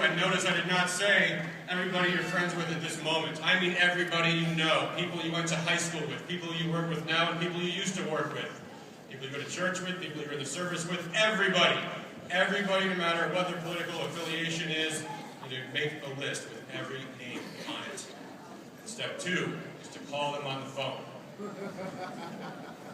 and notice I did not say everybody you're friends with at this moment. I mean everybody you know, people you went to high school with, people you work with now, and people you used to work with, people you go to church with, people you're in the service with, everybody. Everybody, no matter what their political affiliation is, you make a list with every name on it. And step 2 is to call them on the phone.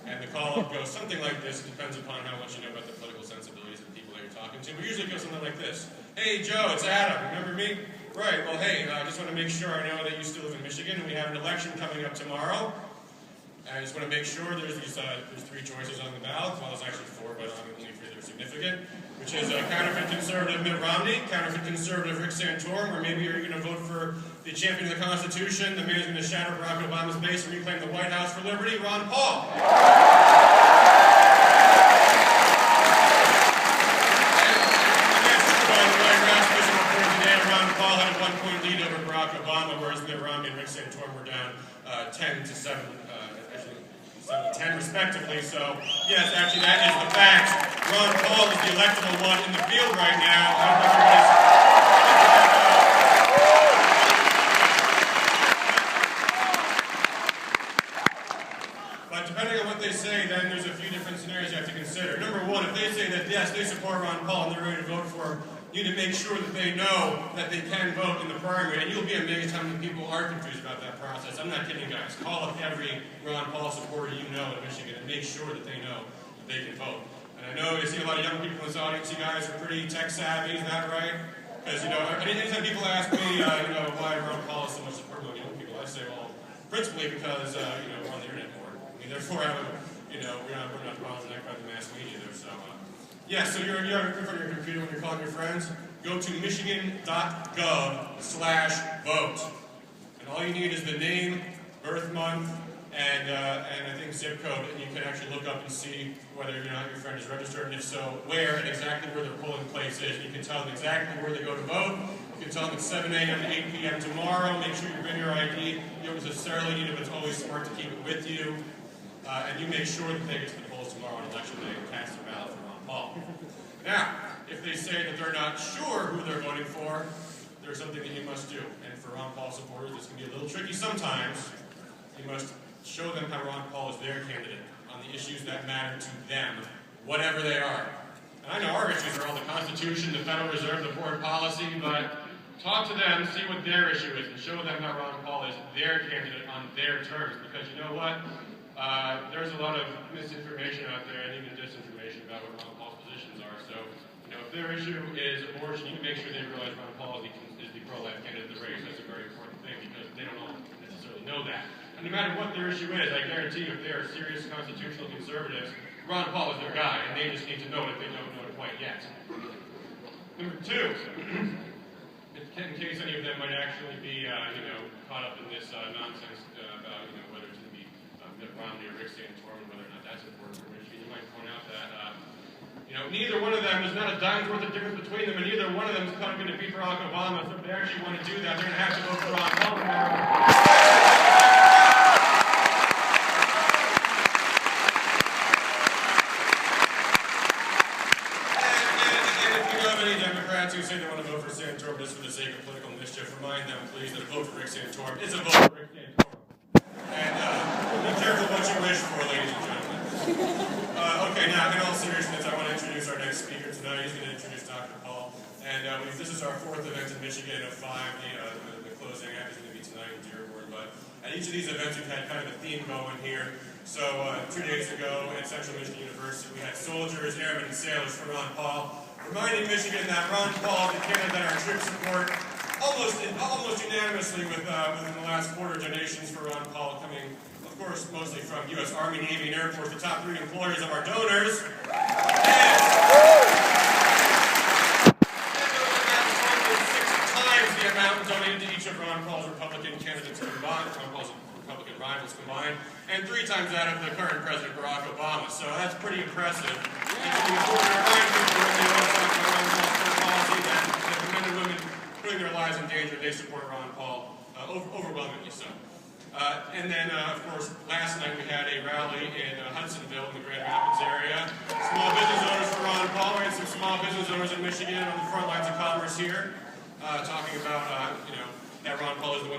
And the call-up goes something like this. It depends upon how much you know about the political sensibilities of the people that you're talking to. But usually it goes something like this. Hey, Joe, it's Adam. Remember me? Right. Well, hey, I just want to make sure I know that you still live in Michigan, and we have an election coming up tomorrow. And I just want to make sure there's 3 choices on the ballot. Well, there's actually 4, but only 3 that are significant. Which is counterfeit conservative Mitt Romney, counterfeit conservative Rick Santorum, or maybe you're going to vote for the champion of the Constitution, the man who's going to shatter Barack Obama's base and reclaim the White House for liberty, Ron Paul. Ron Paul had a 1-point lead over Barack Obama, whereas Mitt Romney and Rick Santorum were down 10 to 7, actually 7 to 10 respectively. So, yes, actually that is the fact. Ron Paul is the electable one in the field right now. But depending on what they say, then there's a few different scenarios you have to consider. Number 1, if they say that, yes, they support Ron Paul and they're ready to vote for him, you need to make sure that they know that they can vote in the primary. And you'll be amazed how many people are confused about that process. I'm not kidding, guys. Call up every Ron Paul supporter you know in Michigan and make sure that they know that they can vote. And I know you see a lot of young people in this audience. You guys are pretty tech savvy, is that right? Because, anytime people ask me, why Ron Paul is so much supported by young people, I say, well, principally because, we're on the internet more. I mean, therefore, we're not bothered by the mass media there. So, so you're in front of your computer when you're calling your friends. Go to michigan.gov/vote. And all you need is the name, birth month, and I think zip code, and you can actually look up and see whether or not your friend is registered, and if so, where and exactly where their polling place is. You can tell them exactly where they go to vote. You can tell them it's 7 a.m. to 8 p.m. tomorrow. Make sure you bring your ID. You don't necessarily need it, but it's always smart to keep it with you. And you make sure that they get to the polls tomorrow on election day and cast their ballot for Ron Paul. Now, if they say that they're not sure who they're voting for, there's something that you must do. And for Ron Paul supporters, this can be a little tricky sometimes. You must show them how Ron Paul is their candidate on the issues that matter to them, whatever they are. And I know our issues are all the Constitution, the Federal Reserve, the foreign policy, but talk to them, see what their issue is, and show them how Ron Paul is their candidate on their terms. Because you know what? There's a lot of misinformation out there and even disinformation about what Ron Paul's positions are. So, if their issue is abortion, you can make sure they realize Ron Paul is the pro-life candidate in the race. That's a very important thing because they don't all necessarily know that. And no matter what their issue is, I guarantee you, if they are serious constitutional conservatives, Ron Paul is their guy, and they just need to know it if they don't know it quite yet. Number 2, in case any of them might actually be, caught up in this nonsense about, whether it's going to be Mitt Romney or Rick Santorum, whether or not that's important for Michigan, you might point out that, neither one of them, there's not a dime's worth of difference between them, and neither one of them is going to beat Barack Obama. So if they actually want to do that, they're going to have to vote for Ron Paul tomorrow. Who say they want to vote for Santorum just for the sake of political mischief, remind them, please, that a vote for Rick Santorum is a vote for Rick Santorum. And be careful what you wish for, ladies and gentlemen. Okay, now, in all seriousness, I want to introduce our next speaker tonight. He's going to introduce Dr. Paul. And this is our 4th event in Michigan of 5. The closing act is going to be tonight in Dearborn. But at each of these events, we've had kind of a theme going here. So 2 days ago at Central Michigan University, we had soldiers, airmen, and sailors for Ron Paul, reminding Michigan that Ron Paul, the candidate that our troops support, almost unanimously within the last quarter, donations for Ron Paul coming, of course, mostly from U.S. Army, Navy, and Air Force, the top 3 employers of our donors. And 6 times the amount donated to each of Ron Paul's Republican candidates combined, Ron Paul's Republican rivals combined, and 3 times that of the current President Barack Obama. So that's pretty impressive. It's important to remind people when they want to talk about Ron Paul's foreign policy that the men and women putting their lives in danger, they support Ron Paul overwhelmingly so. And then, of course, last night we had a rally in Hudsonville in the Grand Rapids area. Small business owners for Ron Paul. We had some small business owners in Michigan on the front lines of commerce here. talking about, that Ron Paul is the one